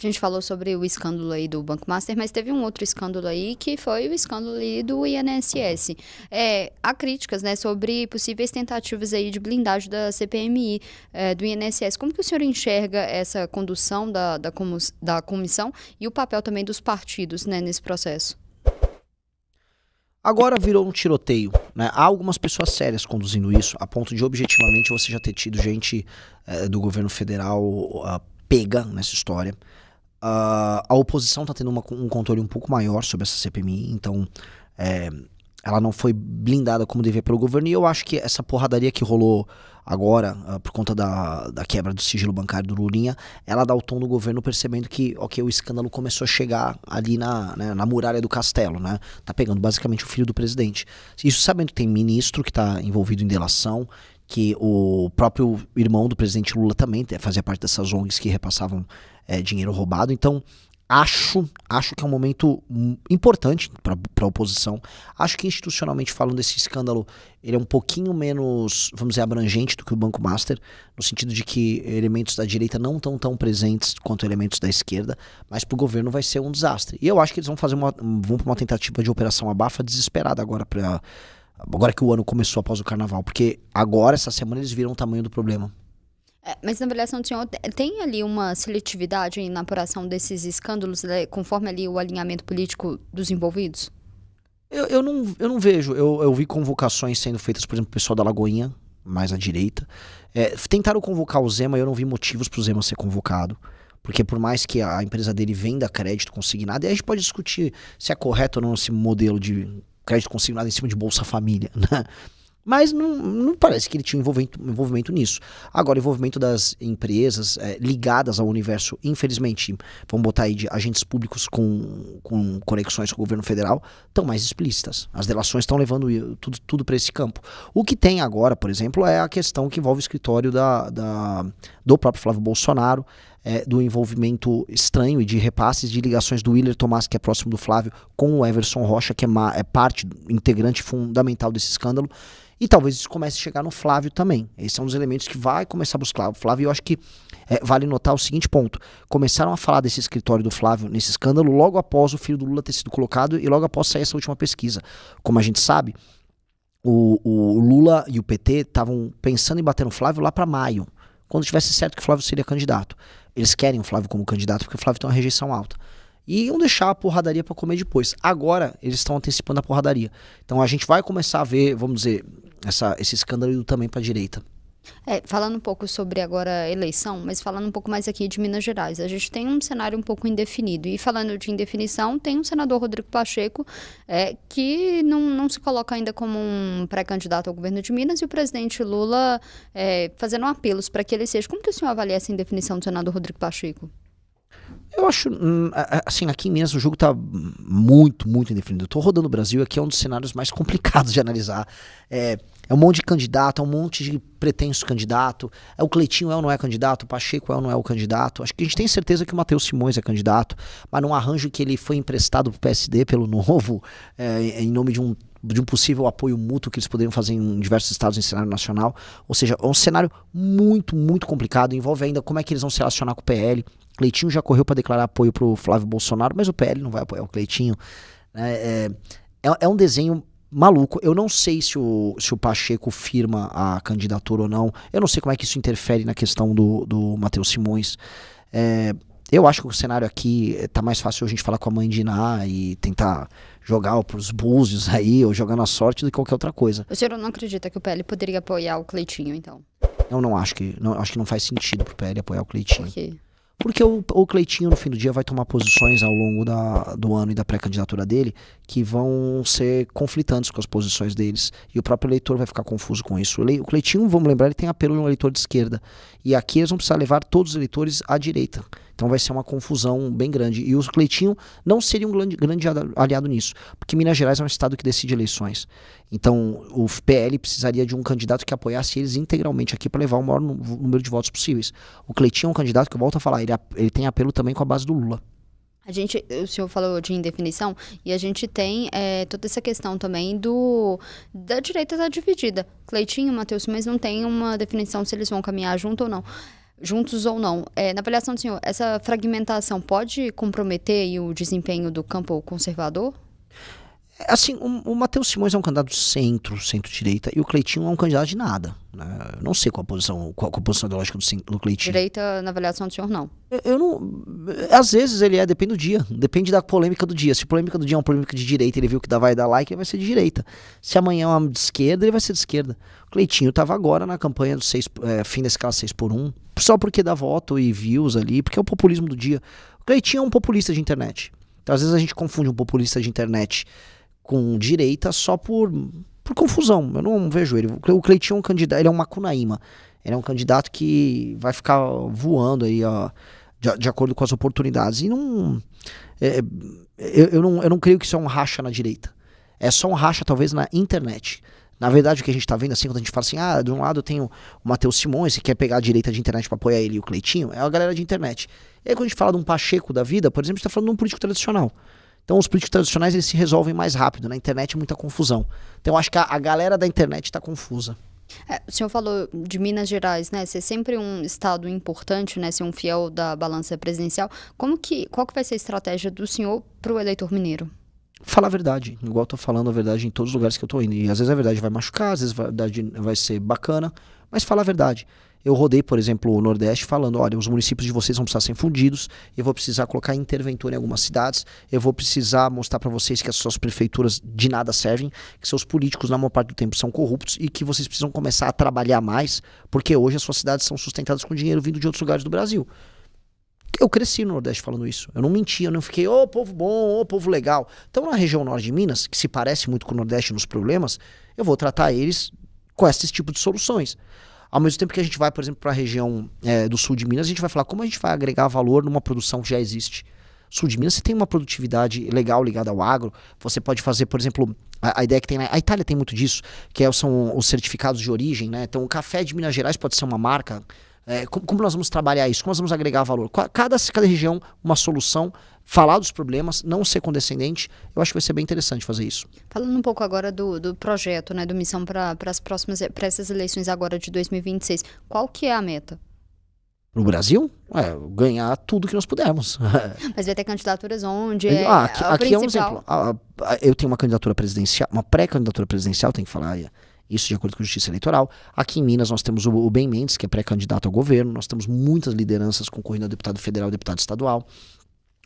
A gente falou sobre o escândalo aí do Banco Master, mas teve um outro escândalo aí que foi o escândalo aí do INSS. Há críticas, né, sobre possíveis tentativas aí de blindagem da CPMI, do INSS. Como que o senhor enxerga essa condução da comissão e o papel também dos partidos, né, nesse processo? Agora virou um tiroteio, né? Há algumas pessoas sérias conduzindo isso, a ponto de objetivamente você já ter tido gente do governo federal pega nessa história. A oposição está tendo um controle um pouco maior sobre essa CPMI, então ela não foi blindada como devia pelo governo, e eu acho que essa porradaria que rolou agora, por conta da quebra do sigilo bancário do Lulinha, ela dá o tom do governo percebendo que, ok, o escândalo começou a chegar ali na muralha do castelo, né? Tá pegando basicamente o filho do presidente. Isso sabendo que tem ministro que tá envolvido em delação, que o próprio irmão do presidente Lula também fazia parte dessas ONGs que repassavam dinheiro roubado. Então, acho que é um momento importante para a oposição. Acho que institucionalmente falando, esse escândalo ele é um pouquinho menos, vamos dizer, abrangente do que o Banco Master, no sentido de que elementos da direita não estão tão presentes quanto elementos da esquerda, mas para o governo vai ser um desastre. E eu acho que eles vão para uma tentativa de operação abafa desesperada agora que o ano começou após o carnaval, porque agora, essa semana, eles viram o tamanho do problema. Mas na avaliação do senhor, tem ali uma seletividade na apuração desses escândalos, né, conforme ali o alinhamento político dos envolvidos? Eu não vejo. Eu vi convocações sendo feitas, por exemplo, o pessoal da Lagoinha, mais à direita. Tentaram convocar o Zema e eu não vi motivos para o Zema ser convocado. Porque por mais que a empresa dele venda crédito consignado, e a gente pode discutir se é correto ou não esse modelo de crédito consignado em cima de Bolsa Família, né? Mas não parece que ele tinha envolvimento nisso. Agora, o envolvimento das empresas ligadas ao universo, infelizmente, vamos botar aí de agentes públicos com conexões com o governo federal, estão mais explícitas. As delações estão levando tudo para esse campo. O que tem agora, por exemplo, é a questão que envolve o escritório do próprio Flávio Bolsonaro, do envolvimento estranho e de repasses de ligações do Willer Tomás, que é próximo do Flávio, com o Everson Rocha, que é parte integrante fundamental desse escândalo. E talvez isso comece a chegar no Flávio também. Esses são os elementos que vai começar a buscar o Flávio. E eu acho que vale notar o seguinte ponto. Começaram a falar desse escritório do Flávio, nesse escândalo, logo após o filho do Lula ter sido colocado e logo após sair essa última pesquisa. Como a gente sabe, o Lula e o PT estavam pensando em bater no Flávio lá para maio, quando tivesse certo que o Flávio seria candidato. Eles querem o Flávio como candidato porque o Flávio tem uma rejeição alta. E iam deixar a porradaria para comer depois. Agora, eles estão antecipando a porradaria. Então a gente vai começar a ver, vamos dizer, esse escândalo indo também para a direita. Falando um pouco sobre agora a eleição, mas falando um pouco mais aqui de Minas Gerais, a gente tem um cenário um pouco indefinido. E falando de indefinição, tem um senador, Rodrigo Pacheco, que não se coloca ainda como um pré-candidato ao governo de Minas, e o presidente Lula fazendo apelos para que ele seja. Como que o senhor avalia essa indefinição do senador Rodrigo Pacheco? Eu acho, assim, aqui em Minas o jogo tá muito indefinido. Eu tô rodando o Brasil, aqui é um dos cenários mais complicados de analisar. É um monte de candidato, é um monte de pretenso candidato. O Cleitinho é ou não é candidato, o Pacheco é ou não é o candidato. Acho que a gente tem certeza que o Matheus Simões é candidato, mas num arranjo que ele foi emprestado pro PSD pelo Novo, em nome de um possível apoio mútuo que eles poderiam fazer em diversos estados em cenário nacional. Ou seja, é um cenário muito complicado, envolve ainda como é que eles vão se relacionar com o PL. Cleitinho já correu para declarar apoio pro Flávio Bolsonaro, mas o PL não vai apoiar o Cleitinho. É um desenho maluco. Eu não sei se o Pacheco firma a candidatura ou não. Eu não sei como é que isso interfere na questão do Matheus Simões. Eu acho que o cenário aqui tá mais fácil a gente falar com a mãe de Iná e tentar jogar pros búzios aí, ou jogar na sorte, do que qualquer outra coisa. O senhor não acredita que o PL poderia apoiar o Cleitinho, então? Eu não acho que não faz sentido pro PL apoiar o Cleitinho. Por quê? Porque o Cleitinho, no fim do dia, vai tomar posições ao longo do ano e da pré-candidatura dele que vão ser conflitantes com as posições deles. E o próprio eleitor vai ficar confuso com isso. O Cleitinho, vamos lembrar, ele tem apelo de um eleitor de esquerda. E aqui eles vão precisar levar todos os eleitores à direita. Então vai ser uma confusão bem grande. E o Cleitinho não seria um grande aliado nisso. Porque Minas Gerais é um estado que decide eleições. Então o PL precisaria de um candidato que apoiasse eles integralmente aqui para levar o maior número de votos possíveis. O Cleitinho é um candidato que, eu volto a falar, ele tem apelo também com a base do Lula. O senhor falou de indefinição, e a gente tem toda essa questão também da direita tá dividida. Cleitinho e Matheus Simões não tem uma definição se eles vão caminhar junto ou não. juntos ou não. Na avaliação do senhor, essa fragmentação pode comprometer aí o desempenho do campo conservador? Assim, o Matheus Simões é um candidato de centro-direita, e o Cleitinho é um candidato de nada, né? Eu não sei qual a posição ideológica do Cleitinho. Direita, na avaliação do senhor, não. Eu não. Às vezes depende do dia, depende da polêmica do dia. Se a polêmica do dia é uma polêmica de direita, ele viu que vai dar like, ele vai ser de direita. Se amanhã é uma de esquerda, ele vai ser de esquerda. O Cleitinho estava agora na campanha do fim da escala 6x1, só porque dá voto e views ali, porque é o populismo do dia. O Cleitinho é um populista de internet. Então, às vezes a gente confunde um populista de internet com direita só por confusão. Eu não vejo ele. O Cleitinho é um candidato, ele é um Macunaíma. Ele é um candidato que vai ficar voando aí, ó, de acordo com as oportunidades. E não, eu não creio que isso é um racha na direita. É só um racha, talvez, na internet. Na verdade, o que a gente tá vendo, assim, quando a gente fala assim, de um lado eu tenho o Matheus Simões, que quer pegar a direita de internet pra apoiar ele, e o Cleitinho, é a galera de internet. E aí, quando a gente fala de um Pacheco da vida, por exemplo, a gente tá falando de um político tradicional. Então, os políticos tradicionais, eles se resolvem mais rápido. Na internet é muita confusão. Então, eu acho que a galera da internet está confusa. O senhor falou de Minas Gerais, né? Ser sempre um estado importante, né? Ser um fiel da balança presidencial. Qual que vai ser a estratégia do senhor para o eleitor mineiro? Falar a verdade. Igual eu tô falando a verdade em todos os lugares que eu tô indo. E às vezes a verdade vai machucar, às vezes a verdade vai ser bacana, mas falar a verdade. Eu rodei, por exemplo, o Nordeste falando, olha, os municípios de vocês vão precisar ser fundidos, eu vou precisar colocar interventor em algumas cidades, eu vou precisar mostrar para vocês que as suas prefeituras de nada servem, que seus políticos na maior parte do tempo são corruptos e que vocês precisam começar a trabalhar mais, porque hoje as suas cidades são sustentadas com dinheiro vindo de outros lugares do Brasil. Eu cresci no Nordeste falando isso, eu não menti, eu não fiquei, povo bom, povo legal. Então na região norte de Minas, que se parece muito com o Nordeste nos problemas, eu vou tratar eles com esse tipo de soluções. Ao mesmo tempo que a gente vai, por exemplo, para a região do sul de Minas, a gente vai falar como a gente vai agregar valor numa produção que já existe. Sul de Minas, você tem uma produtividade legal ligada ao agro. Você pode fazer, por exemplo, a ideia que tem a Itália tem muito disso, que são os certificados de origem, né? Então, o café de Minas Gerais pode ser uma marca. Como nós vamos trabalhar isso? Como nós vamos agregar valor? Cada região, uma solução, falar dos problemas, não ser condescendente. Eu acho que vai ser bem interessante fazer isso. Falando um pouco agora do projeto, né, do Missão para essas eleições agora de 2026, qual que é a meta? No Brasil? Ganhar tudo que nós pudermos. Mas vai ter candidaturas onde aqui é um exemplo. Eu tenho uma candidatura presidencial, uma pré-candidatura presidencial, tem que falar isso de acordo com a Justiça Eleitoral. Aqui em Minas nós temos o Ben Mendes, que é pré-candidato ao governo. Nós temos muitas lideranças concorrendo a deputado federal e deputado estadual.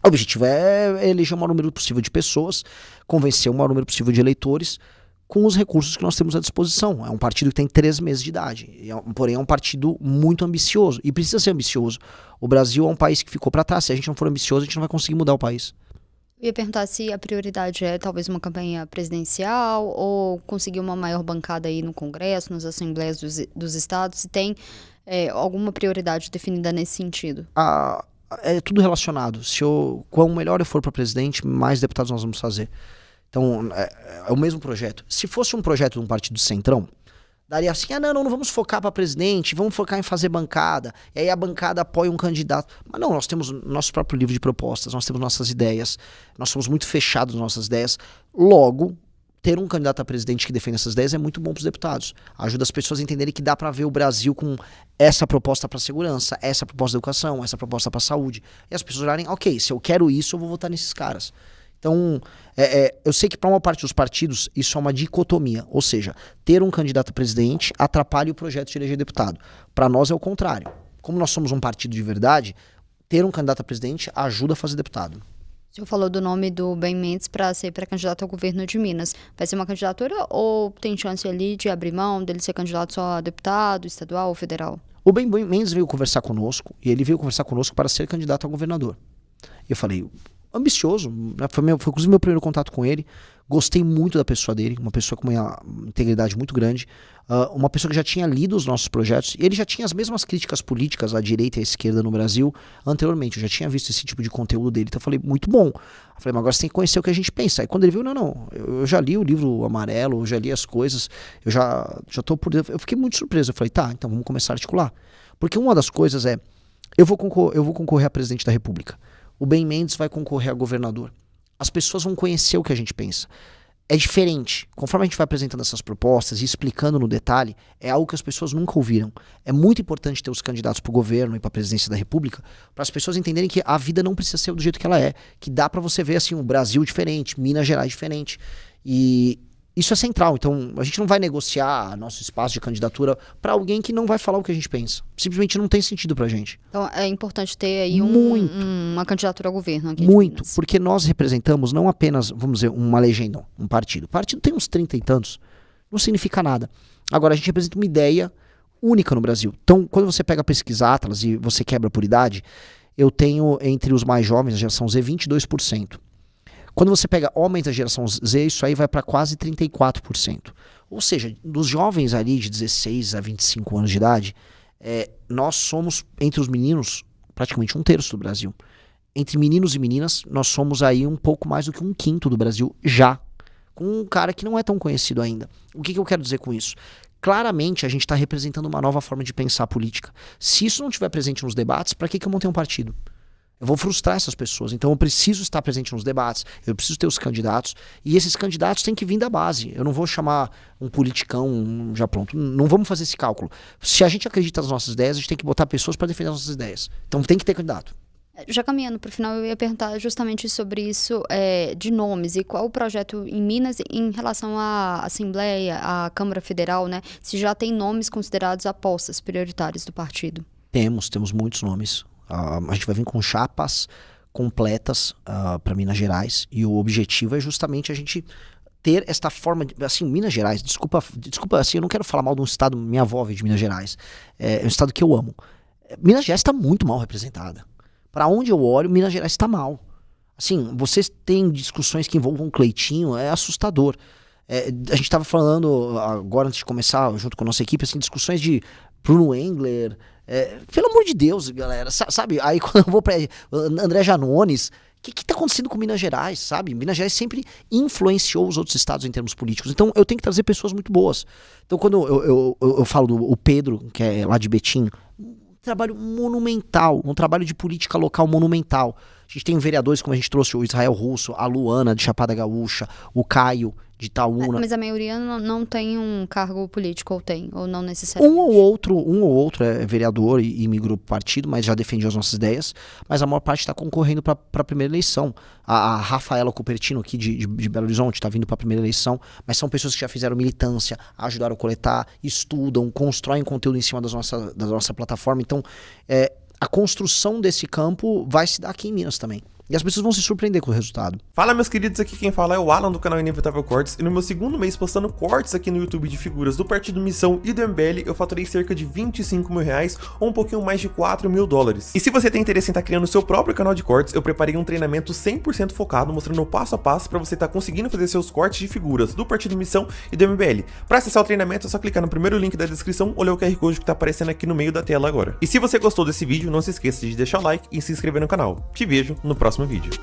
O objetivo é eleger o maior número possível de pessoas, convencer o maior número possível de eleitores com os recursos que nós temos à disposição. É um partido que tem 3 meses de idade, porém é um partido muito ambicioso, e precisa ser ambicioso. O Brasil é um país que ficou para trás. Se a gente não for ambicioso, a gente não vai conseguir mudar o país. Eu ia perguntar se a prioridade é talvez uma campanha presidencial ou conseguir uma maior bancada aí no Congresso, nas assembleias dos estados, se tem alguma prioridade definida nesse sentido. É tudo relacionado. Quanto melhor eu for para presidente, mais deputados nós vamos fazer. Então, é o mesmo projeto. Se fosse um projeto de um partido centrão, daria assim, não vamos focar para presidente, vamos focar em fazer bancada, e aí a bancada apoia um candidato. Mas não, nós temos nosso próprio livro de propostas, nós temos nossas ideias, nós somos muito fechados nas nossas ideias. Logo, ter um candidato a presidente que defenda essas ideias é muito bom para os deputados. Ajuda as pessoas a entenderem que dá para ver o Brasil com essa proposta para segurança, essa proposta de educação, essa proposta para saúde. E as pessoas olharem, ok, se eu quero isso, eu vou votar nesses caras. Então, eu sei que para uma parte dos partidos isso é uma dicotomia, ou seja, ter um candidato a presidente atrapalha o projeto de eleger deputado. Para nós é o contrário. Como nós somos um partido de verdade, ter um candidato a presidente ajuda a fazer deputado. O senhor falou do nome do Ben Mendes para ser pré-candidato ao governo de Minas. Vai ser uma candidatura ou tem chance ali de abrir mão dele ser candidato só a deputado, estadual ou federal? O Ben Mendes veio conversar conosco, e ele veio conversar conosco para ser candidato a governador. Eu falei, ambicioso, né? Foi inclusive meu primeiro contato com ele. Gostei muito da pessoa dele, uma pessoa com uma integridade muito grande, uma pessoa que já tinha lido os nossos projetos, e ele já tinha as mesmas críticas políticas à direita e à esquerda no Brasil anteriormente. Eu já tinha visto esse tipo de conteúdo dele, então eu falei, muito bom. Eu falei, mas agora você tem que conhecer o que a gente pensa. Aí quando ele viu, eu já li o livro amarelo, eu já li as coisas, eu já tô por dentro. Eu fiquei muito surpreso. Eu falei, tá, então vamos começar a articular. Porque uma das coisas eu vou concorrer a presidente da República. O Ben Mendes vai concorrer a governador. As pessoas vão conhecer o que a gente pensa. é diferente. Conforme a gente vai apresentando essas propostas e explicando no detalhe, é algo que as pessoas nunca ouviram. É muito importante ter os candidatos para o governo e para a presidência da República, para as pessoas entenderem que a vida não precisa ser do jeito que ela é, que dá para você ver assim um Brasil diferente, Minas Gerais diferente. E isso é central. Então, a gente não vai negociar nosso espaço de candidatura para alguém que não vai falar o que a gente pensa. Simplesmente não tem sentido pra gente. Então, é importante ter aí uma candidatura ao governo aqui. Muito, porque nós representamos não apenas, vamos dizer, uma legenda, um partido. O partido tem uns 30 e tantos, não significa nada. Agora, a gente representa uma ideia única no Brasil. Então, quando você pega a pesquisa Atlas e você quebra por idade, eu tenho entre os mais jovens, a geração Z, 22%. Quando você pega homens da geração Z, isso aí vai para quase 34%. Ou seja, dos jovens ali de 16 a 25 anos de idade, nós somos, entre os meninos, praticamente 1/3 do Brasil. Entre meninos e meninas, nós somos aí um pouco mais do que 1/5 do Brasil já, com um cara que não é tão conhecido ainda. O que eu quero dizer com isso? Claramente, a gente está representando uma nova forma de pensar a política. Se isso não estiver presente nos debates, para que eu montei um partido? Eu vou frustrar essas pessoas, então eu preciso estar presente nos debates, eu preciso ter os candidatos, e esses candidatos têm que vir da base. Eu não vou chamar um politicão já pronto, não vamos fazer esse cálculo. Se a gente acredita nas nossas ideias, a gente tem que botar pessoas para defender as nossas ideias. Então tem que ter candidato. Já caminhando para o final, eu ia perguntar justamente sobre isso de nomes e qual o projeto em Minas em relação à Assembleia, à Câmara Federal, né? Se já tem nomes considerados apostas prioritárias do partido. Temos muitos nomes. A gente vai vir com chapas completas para Minas Gerais, e o objetivo é justamente a gente ter esta forma de, assim, Minas Gerais, desculpa assim, eu não quero falar mal de um estado, minha avó veio de Minas Gerais, é um estado que eu amo. Minas Gerais está muito mal representada. Para onde eu olho, Minas Gerais está mal. Assim, vocês têm discussões que envolvam o Cleitinho, é assustador. A gente estava falando agora, antes de começar, junto com a nossa equipe, assim, discussões de Bruno Engler. Pelo amor de Deus, galera, sabe? Aí quando eu vou pra André Janones, o que tá acontecendo com Minas Gerais, sabe? Minas Gerais sempre influenciou os outros estados em termos políticos, então eu tenho que trazer pessoas muito boas. Então quando eu falo do Pedro, que é lá de Betim, um trabalho monumental, um trabalho de política local monumental. A gente tem vereadores, como a gente trouxe o Israel Russo, a Luana de Chapada Gaúcha, o Caio de Itaúna. Mas a maioria não tem um cargo político, ou tem, ou não necessariamente? Um ou outro é vereador e migrou para o partido, mas já defendia as nossas ideias, mas a maior parte está concorrendo para a primeira eleição. A Rafaela Cupertino aqui de Belo Horizonte está vindo para a primeira eleição, mas são pessoas que já fizeram militância, ajudaram a coletar, estudam, constroem conteúdo em cima da nossa plataforma. Então, a construção desse campo vai se dar aqui em Minas também. E as pessoas vão se surpreender com o resultado. Fala, meus queridos, aqui quem fala é o Alan do canal Inevitável Cortes, e no meu segundo mês postando cortes aqui no YouTube de figuras do Partido Missão e do MBL, eu faturei cerca de 25 mil reais, ou um pouquinho mais de 4 mil dólares. E se você tem interesse em estar criando o seu próprio canal de cortes, eu preparei um treinamento 100% focado, mostrando o passo a passo para você estar conseguindo fazer seus cortes de figuras do Partido Missão e do MBL. Para acessar o treinamento é só clicar no primeiro link da descrição ou ler o QR Code que tá aparecendo aqui no meio da tela agora. E se você gostou desse vídeo, não se esqueça de deixar o like e se inscrever no canal. Te vejo no próximo vídeo.